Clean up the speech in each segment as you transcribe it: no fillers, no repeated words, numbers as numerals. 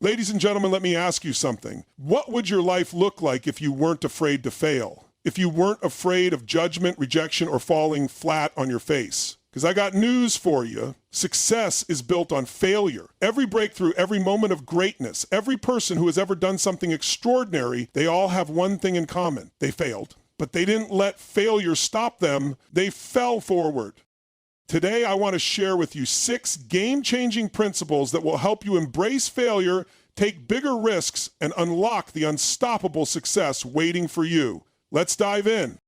Ladies and gentlemen, let me ask you something. What would your life look like if you weren't afraid to fail? If you weren't afraid of judgment, rejection, or falling flat on your face? Because I got news for you. Success is built on failure. Every breakthrough, every moment of greatness, every person who has ever done something extraordinary, they all have one thing in common. They failed. But they didn't let failure stop them. They fell forward. Today, I want to share with you 6 game-changing principles that will help you embrace failure, take bigger risks, and unlock the unstoppable success waiting for you. Let's dive in.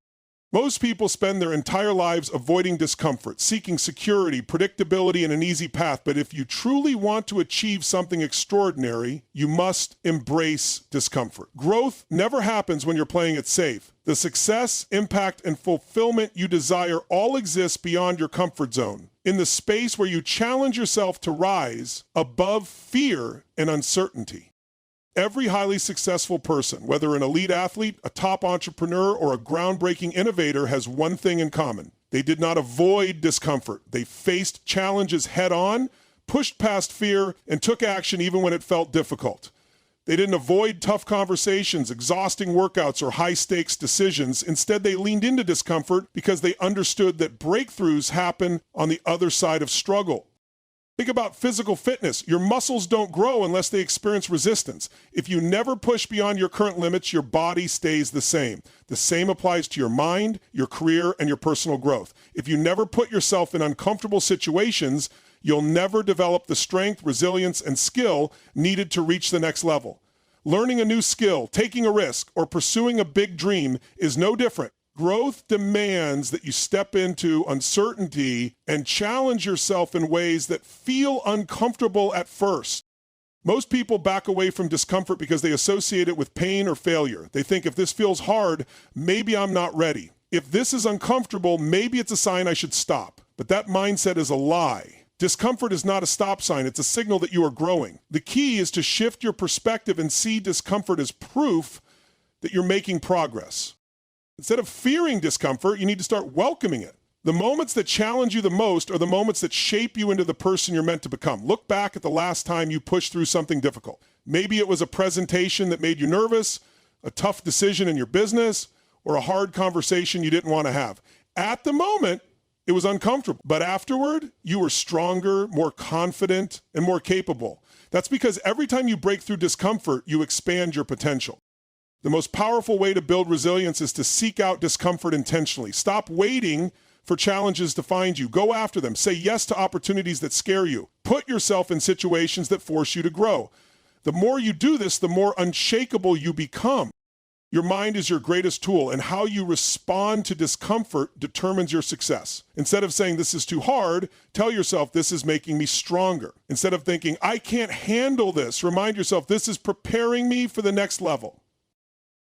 Most people spend their entire lives avoiding discomfort, seeking security, predictability, and an easy path. But if you truly want to achieve something extraordinary, you must embrace discomfort. Growth never happens when you're playing it safe. The success, impact, and fulfillment you desire all exist beyond your comfort zone, in the space where you challenge yourself to rise above fear and uncertainty. Every highly successful person, whether an elite athlete, a top entrepreneur, or a groundbreaking innovator, has one thing in common. They did not avoid discomfort. They faced challenges head-on, pushed past fear, and took action even when it felt difficult. They didn't avoid tough conversations, exhausting workouts, or high-stakes decisions. Instead, they leaned into discomfort because they understood that breakthroughs happen on the other side of struggle. Think about physical fitness. Your muscles don't grow unless they experience resistance. If you never push beyond your current limits, your body stays the same. The same applies to your mind, your career, and your personal growth. If you never put yourself in uncomfortable situations, you'll never develop the strength, resilience, and skill needed to reach the next level. Learning a new skill, taking a risk, or pursuing a big dream is no different. Growth demands that you step into uncertainty and challenge yourself in ways that feel uncomfortable at first. Most people back away from discomfort because they associate it with pain or failure. They think if this feels hard, maybe I'm not ready. If this is uncomfortable, maybe it's a sign I should stop. But that mindset is a lie. Discomfort is not a stop sign, it's a signal that you are growing. The key is to shift your perspective and see discomfort as proof that you're making progress. Instead of fearing discomfort, you need to start welcoming it. The moments that challenge you the most are the moments that shape you into the person you're meant to become. Look back at the last time you pushed through something difficult. Maybe it was a presentation that made you nervous, a tough decision in your business, or a hard conversation you didn't want to have. At the moment, it was uncomfortable, but afterward, you were stronger, more confident, and more capable. That's because every time you break through discomfort, you expand your potential. The most powerful way to build resilience is to seek out discomfort intentionally. Stop waiting for challenges to find you. Go after them. Say yes to opportunities that scare you. Put yourself in situations that force you to grow. The more you do this, the more unshakable you become. Your mind is your greatest tool, and how you respond to discomfort determines your success. Instead of saying, this is too hard, tell yourself, this is making me stronger. Instead of thinking, I can't handle this, remind yourself, this is preparing me for the next level.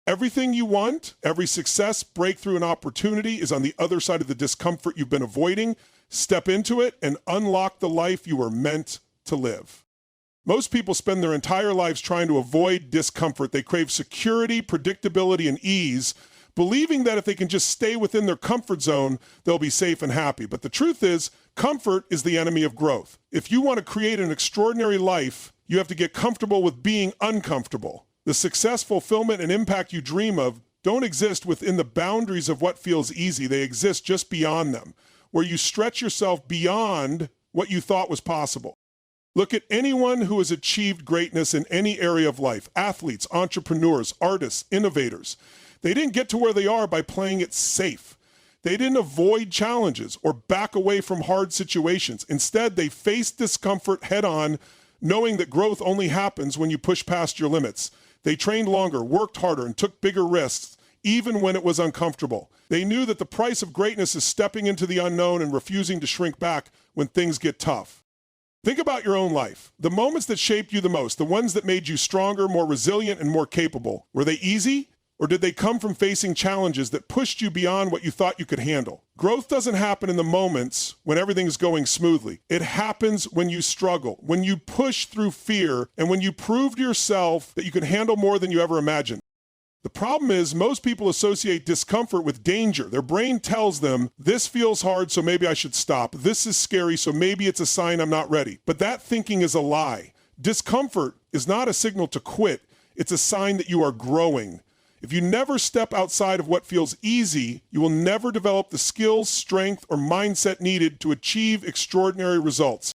Everything you want, every success, breakthrough, and opportunity is on the other side of the discomfort you've been avoiding. Step into it and unlock the life you were meant to live. Most people spend their entire lives trying to avoid discomfort. They crave security, predictability, and ease, believing that if they can just stay within their comfort zone, they'll be safe and happy. But the truth is, comfort is the enemy of growth. If you want to create an extraordinary life, you have to get comfortable with being uncomfortable. The success, fulfillment, and impact you dream of don't exist within the boundaries of what feels easy. They exist just beyond them, where you stretch yourself beyond what you thought was possible. Look at anyone who has achieved greatness in any area of life: athletes, entrepreneurs, artists, innovators. They didn't get to where they are by playing it safe. They didn't avoid challenges or back away from hard situations. Instead, they faced discomfort head-on, knowing that growth only happens when you push past your limits. They trained longer, worked harder, and took bigger risks, even when it was uncomfortable. They knew that the price of greatness is stepping into the unknown and refusing to shrink back when things get tough. Think about your own life. The moments that shaped you the most, the ones that made you stronger, more resilient, and more capable, were they easy? Or did they come from facing challenges that pushed you beyond what you thought you could handle? Growth doesn't happen in the moments when everything's going smoothly. It happens when you struggle, when you push through fear, and when you prove to yourself that you can handle more than you ever imagined. The problem is most people associate discomfort with danger. Their brain tells them, this feels hard, so maybe I should stop. This is scary, so maybe it's a sign I'm not ready. But that thinking is a lie. Discomfort is not a signal to quit. It's a sign that you are growing. If you never step outside of what feels easy, you will never develop the skills, strength, or mindset needed to achieve extraordinary results.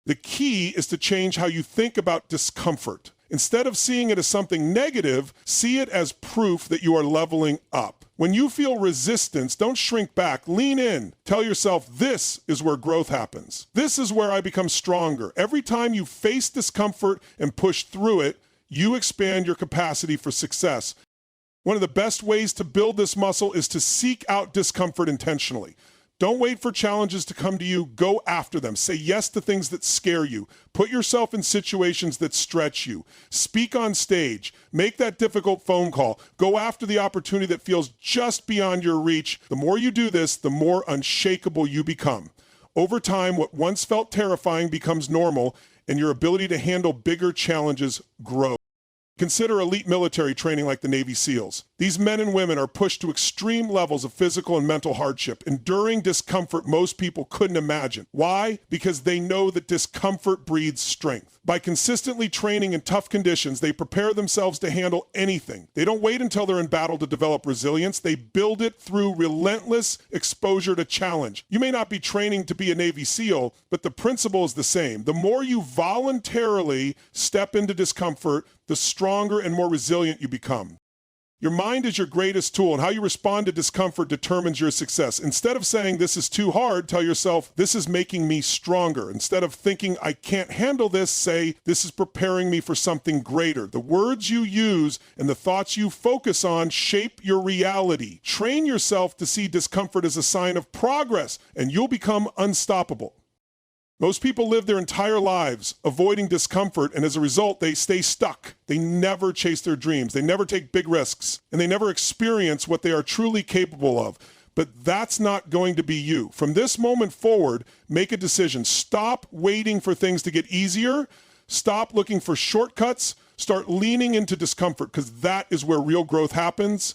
The key is to change how you think about discomfort. Instead of seeing it as something negative, see it as proof that you are leveling up. When you feel resistance, don't shrink back. Lean in. Tell yourself, this is where growth happens. This is where I become stronger. Every time you face discomfort and push through it, you expand your capacity for success. One of the best ways to build this muscle is to seek out discomfort intentionally. Don't wait for challenges to come to you. Go after them. Say yes to things that scare you. Put yourself in situations that stretch you. Speak on stage. Make that difficult phone call. Go after the opportunity that feels just beyond your reach. The more you do this, the more unshakable you become. Over time, what once felt terrifying becomes normal, and your ability to handle bigger challenges grows. Consider elite military training like the Navy SEALs. These men and women are pushed to extreme levels of physical and mental hardship, enduring discomfort most people couldn't imagine. Why? Because they know that discomfort breeds strength. By consistently training in tough conditions, they prepare themselves to handle anything. They don't wait until they're in battle to develop resilience. They build it through relentless exposure to challenge. You may not be training to be a Navy SEAL, but the principle is the same. The more you voluntarily step into discomfort, the stronger and more resilient you become. Your mind is your greatest tool, and how you respond to discomfort determines your success. Instead of saying, this is too hard, tell yourself, this is making me stronger. Instead of thinking, I can't handle this, say, this is preparing me for something greater. The words you use and the thoughts you focus on shape your reality. Train yourself to see discomfort as a sign of progress, and you'll become unstoppable. Most people live their entire lives avoiding discomfort, and as a result, they stay stuck. They never chase their dreams. They never take big risks, and they never experience what they are truly capable of. But that's not going to be you. From this moment forward, make a decision. Stop waiting for things to get easier. Stop looking for shortcuts. Start leaning into discomfort, because that is where real growth happens.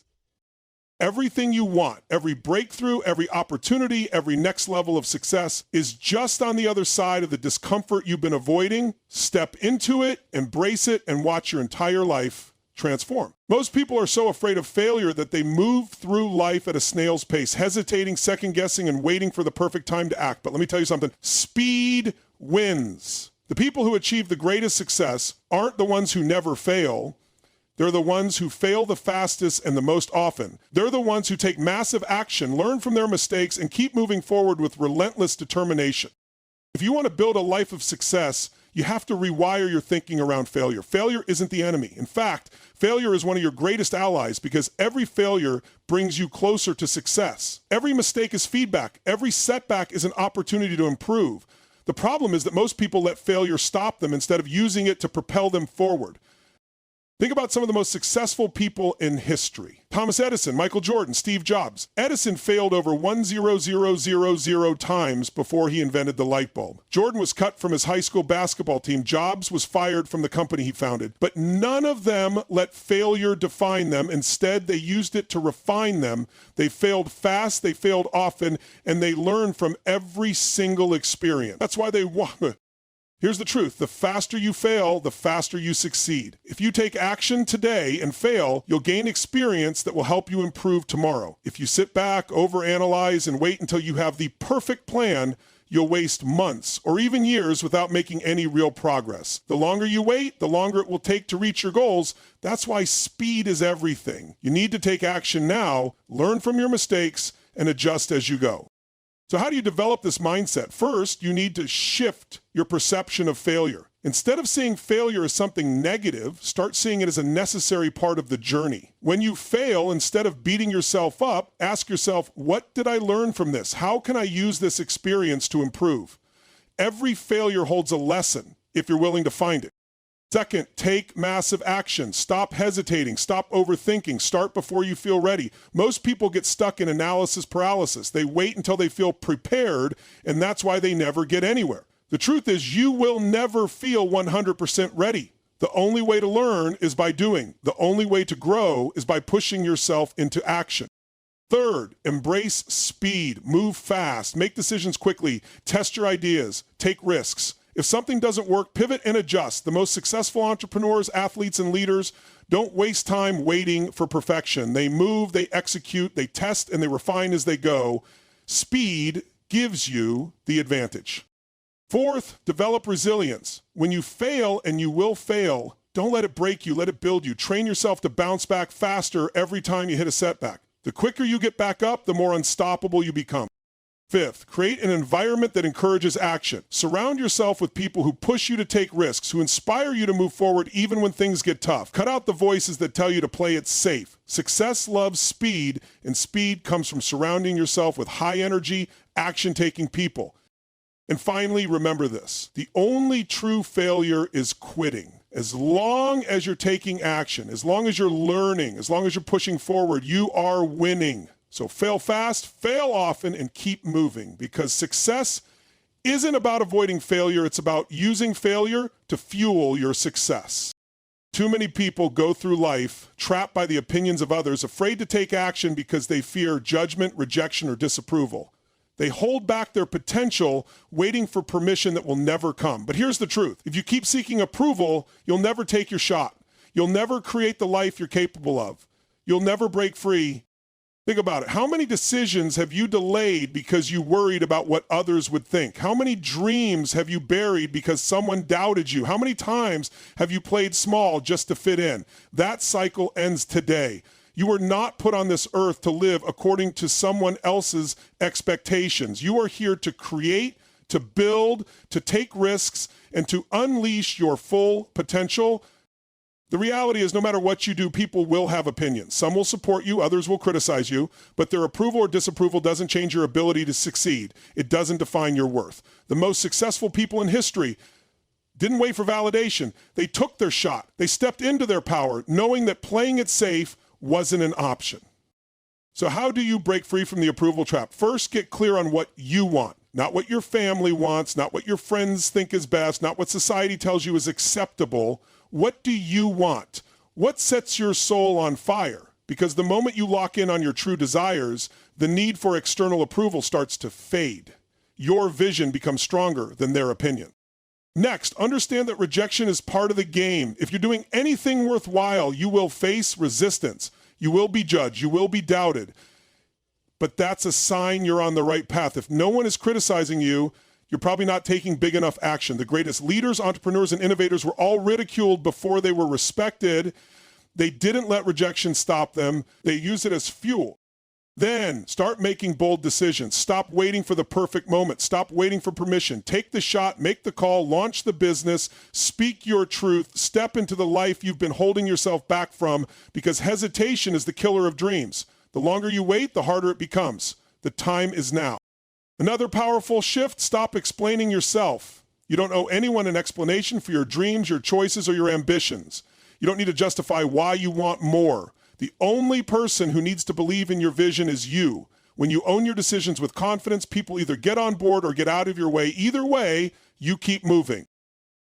Everything you want, every breakthrough, every opportunity, every next level of success is just on the other side of the discomfort you've been avoiding. Step into it, embrace it, and watch your entire life transform. Most people are so afraid of failure that they move through life at a snail's pace, hesitating, second-guessing, and waiting for the perfect time to act. But let me tell you something, speed wins. The people who achieve the greatest success aren't the ones who never fail. They're the ones who fail the fastest and the most often. They're the ones who take massive action, learn from their mistakes, and keep moving forward with relentless determination. If you want to build a life of success, you have to rewire your thinking around failure. Failure isn't the enemy. In fact, failure is one of your greatest allies, because every failure brings you closer to success. Every mistake is feedback. Every setback is an opportunity to improve. The problem is that most people let failure stop them instead of using it to propel them forward. Think about some of the most successful people in history. Thomas Edison, Michael Jordan, Steve Jobs. Edison failed over 1,000 times before he invented the light bulb. Jordan was cut from his high school basketball team. Jobs was fired from the company he founded. But none of them let failure define them. Instead, they used it to refine them. They failed fast, they failed often, and they learned from every single experience. That's why they won. Here's the truth. The faster you fail, the faster you succeed. If you take action today and fail, you'll gain experience that will help you improve tomorrow. If you sit back, overanalyze, and wait until you have the perfect plan, you'll waste months or even years without making any real progress. The longer you wait, the longer it will take to reach your goals. That's why speed is everything. You need to take action now, learn from your mistakes, and adjust as you go. So how do you develop this mindset? First, you need to shift your perception of failure. Instead of seeing failure as something negative, start seeing it as a necessary part of the journey. When you fail, instead of beating yourself up, ask yourself, what did I learn from this? How can I use this experience to improve? Every failure holds a lesson if you're willing to find it. Second, take massive action. Stop hesitating. Stop overthinking. Start before you feel ready. Most people get stuck in analysis paralysis. They wait until they feel prepared, and that's why they never get anywhere. The truth is, you will never feel 100% ready. The only way to learn is by doing. The only way to grow is by pushing yourself into action. Third, embrace speed. Move fast. Make decisions quickly. Test your ideas. Take risks. If something doesn't work, pivot and adjust. The most successful entrepreneurs, athletes, and leaders don't waste time waiting for perfection. They move, they execute, they test, and they refine as they go. Speed gives you the advantage. Fourth, develop resilience. When you fail, and you will fail, don't let it break you, let it build you. Train yourself to bounce back faster every time you hit a setback. The quicker you get back up, the more unstoppable you become. Fifth, create an environment that encourages action. Surround yourself with people who push you to take risks, who inspire you to move forward even when things get tough. Cut out the voices that tell you to play it safe. Success loves speed, and speed comes from surrounding yourself with high-energy, action-taking people. And finally, remember this. The only true failure is quitting. As long as you're taking action, as long as you're learning, as long as you're pushing forward, you are winning. So fail fast, fail often, and keep moving, because success isn't about avoiding failure. It's about using failure to fuel your success. Too many people go through life trapped by the opinions of others, afraid to take action because they fear judgment, rejection, or disapproval. They hold back their potential, waiting for permission that will never come. But here's the truth. If you keep seeking approval, you'll never take your shot. You'll never create the life you're capable of. You'll never break free. Think about it. How many decisions have you delayed because you worried about what others would think? How many dreams have you buried because someone doubted you? How many times have you played small just to fit in? That cycle ends today. You were not put on this earth to live according to someone else's expectations. You are here to create, to build, to take risks, and to unleash your full potential. The reality is, no matter what you do, people will have opinions. Some will support you, others will criticize you, but their approval or disapproval doesn't change your ability to succeed. It doesn't define your worth. The most successful people in history didn't wait for validation. They took their shot. They stepped into their power, knowing that playing it safe wasn't an option. So how do you break free from the approval trap? First, get clear on what you want, not what your family wants, not what your friends think is best, not what society tells you is acceptable. What do you want? What sets your soul on fire? Because the moment you lock in on your true desires, the need for external approval starts to fade. Your vision becomes stronger than their opinion. Next, understand that rejection is part of the game. If you're doing anything worthwhile, you will face resistance. You will be judged. You will be doubted. But that's a sign you're on the right path. If no one is criticizing you, you're probably not taking big enough action. The greatest leaders, entrepreneurs, and innovators were all ridiculed before they were respected. They didn't let rejection stop them. They used it as fuel. Then start making bold decisions. Stop waiting for the perfect moment. Stop waiting for permission. Take the shot, make the call, launch the business, speak your truth, step into the life you've been holding yourself back from, because hesitation is the killer of dreams. The longer you wait, the harder it becomes. The time is now. Another powerful shift, stop explaining yourself. You don't owe anyone an explanation for your dreams, your choices, or your ambitions. You don't need to justify why you want more. The only person who needs to believe in your vision is you. When you own your decisions with confidence, people either get on board or get out of your way. Either way, you keep moving.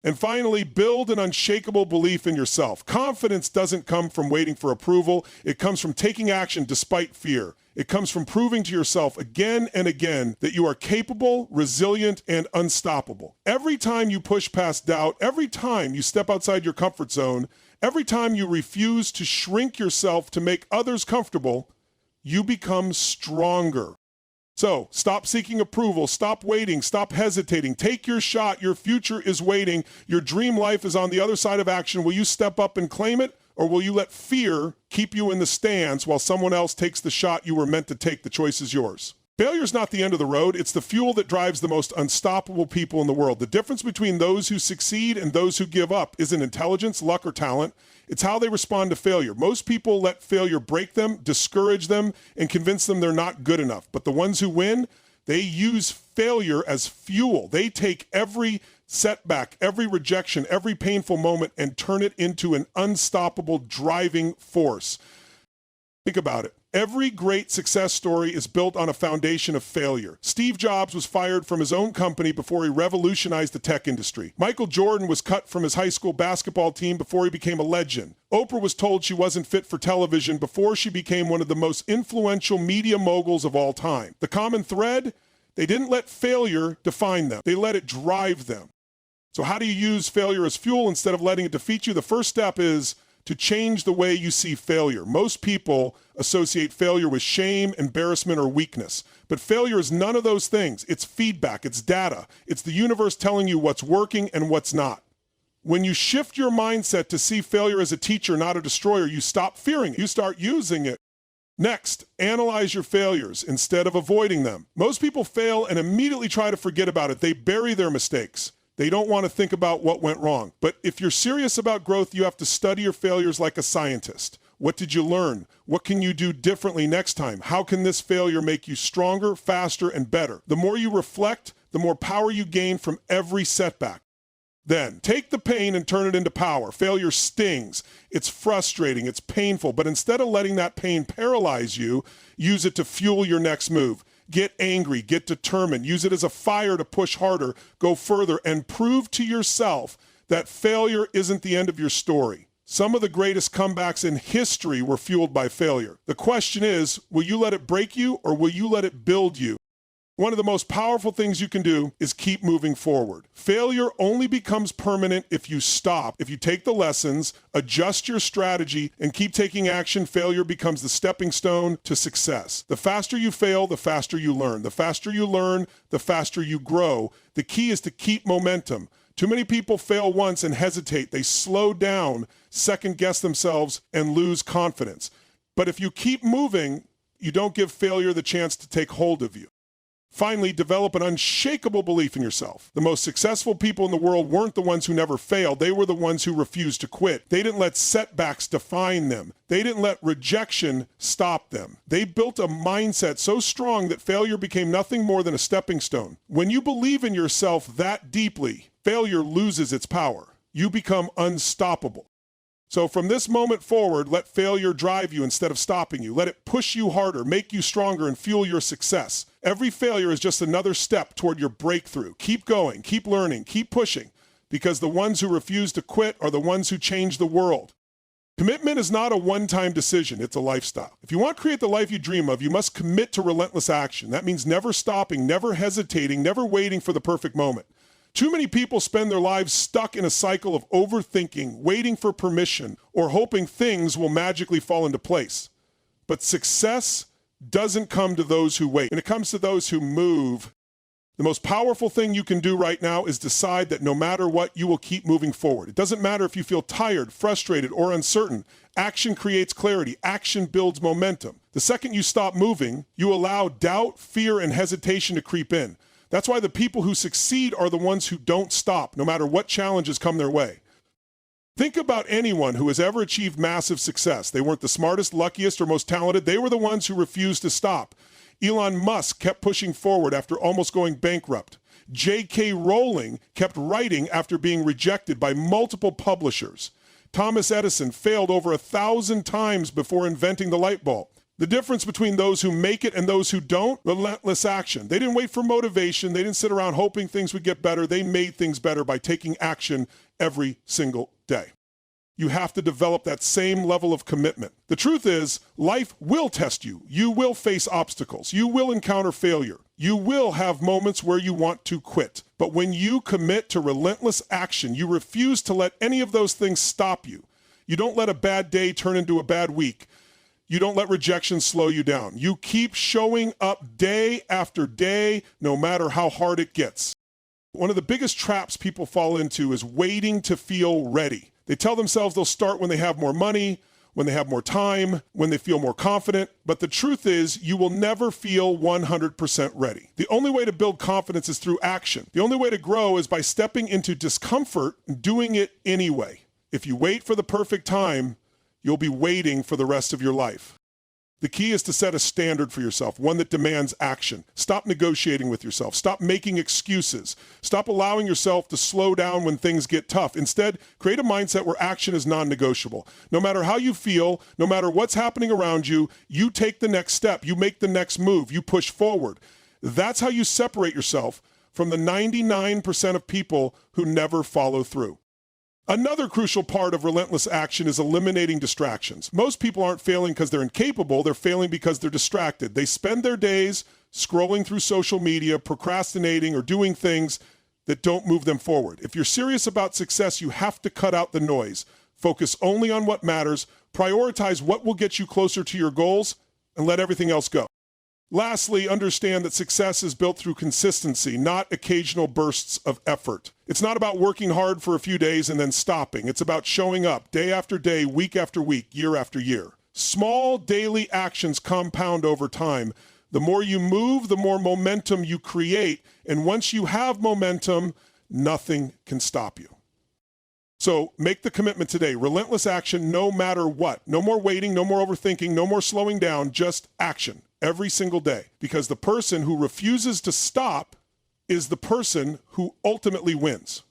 And finally, build an unshakable belief in yourself. Confidence doesn't come from waiting for approval. It comes from taking action despite fear. It comes from proving to yourself again and again that you are capable, resilient, and unstoppable. Every time you push past doubt, every time you step outside your comfort zone, every time you refuse to shrink yourself to make others comfortable, you become stronger. So stop seeking approval, stop waiting, stop hesitating, take your shot. Your future is waiting. Your dream life is on the other side of action. Will you step up and claim it, or will you let fear keep you in the stands while someone else takes the shot you were meant to take? The choice is yours. Failure is not the end of the road. It's the fuel that drives the most unstoppable people in the world. The difference between those who succeed and those who give up isn't intelligence, luck, or talent. It's how they respond to failure. Most people let failure break them, discourage them, and convince them they're not good enough. But the ones who win, they use failure as fuel. They take every setback, every rejection, every painful moment, and turn it into an unstoppable driving force. Think about it. Every great success story is built on a foundation of failure. Steve Jobs was fired from his own company before he revolutionized the tech industry. Michael Jordan was cut from his high school basketball team before he became a legend. Oprah was told she wasn't fit for television before she became one of the most influential media moguls of all time. The common thread? They didn't let failure define them. They let it drive them. So how do you use failure as fuel instead of letting it defeat you? The first step is to change the way you see failure. Most people associate failure with shame, embarrassment, or weakness. But failure is none of those things. It's feedback, it's data. It's the universe telling you what's working and what's not. When you shift your mindset to see failure as a teacher, not a destroyer, you stop fearing it. You start using it. Next, analyze your failures instead of avoiding them. Most people fail and immediately try to forget about it. They bury their mistakes. They don't want to think about what went wrong. But if you're serious about growth, you have to study your failures like a scientist. What did you learn? What can you do differently next time? How can this failure make you stronger, faster, and better? The more you reflect, the more power you gain from every setback. Then, take the pain and turn it into power. Failure stings. It's frustrating. It's painful. But instead of letting that pain paralyze you, use it to fuel your next move. Get angry. Get determined. Use it as a fire to push harder, go further, and prove to yourself that failure isn't the end of your story. Some of the greatest comebacks in history were fueled by failure. The question is, will you let it break you or will you let it build you? One of the most powerful things you can do is keep moving forward. Failure only becomes permanent if you stop. If you take the lessons, adjust your strategy, and keep taking action, failure becomes the stepping stone to success. The faster you fail, the faster you learn. The faster you learn, the faster you grow. The key is to keep momentum. Too many people fail once and hesitate. They slow down, second-guess themselves, and lose confidence. But if you keep moving, you don't give failure the chance to take hold of you. Finally, develop an unshakable belief in yourself. The most successful people in the world weren't the ones who never failed. They were the ones who refused to quit. They didn't let setbacks define them. They didn't let rejection stop them. They built a mindset so strong that failure became nothing more than a stepping stone. When you believe in yourself that deeply, failure loses its power. You become unstoppable. So from this moment forward, let failure drive you instead of stopping you. Let it push you harder, make you stronger, and fuel your success. Every failure is just another step toward your breakthrough. Keep going, keep learning, keep pushing, because the ones who refuse to quit are the ones who change the world. Commitment is not a one-time decision, it's a lifestyle. If you want to create the life you dream of, you must commit to relentless action. That means never stopping, never hesitating, never waiting for the perfect moment. Too many people spend their lives stuck in a cycle of overthinking, waiting for permission, or hoping things will magically fall into place. But success doesn't come to those who wait. When it comes to those who move, the most powerful thing you can do right now is decide that no matter what, you will keep moving forward. It doesn't matter if you feel tired, frustrated, or uncertain. Action creates clarity. Action builds momentum. The second you stop moving, you allow doubt, fear, and hesitation to creep in. That's why the people who succeed are the ones who don't stop, no matter what challenges come their way. Think about anyone who has ever achieved massive success. They weren't the smartest, luckiest, or most talented. They were the ones who refused to stop. Elon Musk kept pushing forward after almost going bankrupt. J.K. Rowling kept writing after being rejected by multiple publishers. Thomas Edison failed over 1,000 times before inventing the light bulb. The difference between those who make it and those who don't, relentless action. They didn't wait for motivation. They didn't sit around hoping things would get better. They made things better by taking action every single day. You have to develop that same level of commitment. The truth is, life will test you. You will face obstacles. You will encounter failure. You will have moments where you want to quit. But when you commit to relentless action, you refuse to let any of those things stop you. You don't let a bad day turn into a bad week. You don't let rejection slow you down. You keep showing up day after day, no matter how hard it gets. One of the biggest traps people fall into is waiting to feel ready. They tell themselves they'll start when they have more money, when they have more time, when they feel more confident. But the truth is, you will never feel 100% ready. The only way to build confidence is through action. The only way to grow is by stepping into discomfort and doing it anyway. If you wait for the perfect time, you'll be waiting for the rest of your life. The key is to set a standard for yourself, one that demands action. Stop negotiating with yourself. Stop making excuses. Stop allowing yourself to slow down when things get tough. Instead, create a mindset where action is non-negotiable. No matter how you feel, no matter what's happening around you, you take the next step. You make the next move. You push forward. That's how you separate yourself from the 99% of people who never follow through. Another crucial part of relentless action is eliminating distractions. Most people aren't failing because they're incapable, they're failing because they're distracted. They spend their days scrolling through social media, procrastinating, or doing things that don't move them forward. If you're serious about success, you have to cut out the noise. Focus only on what matters, prioritize what will get you closer to your goals, and let everything else go. Lastly, understand that success is built through consistency, not occasional bursts of effort. It's not about working hard for a few days and then stopping. It's about showing up day after day, week after week, year after year. Small daily actions compound over time. The more you move, the more momentum you create. And once you have momentum, nothing can stop you. So make the commitment today. Relentless action no matter what. No more waiting, no more overthinking, no more slowing down, just action every single day. Because the person who refuses to stop is the person who ultimately wins.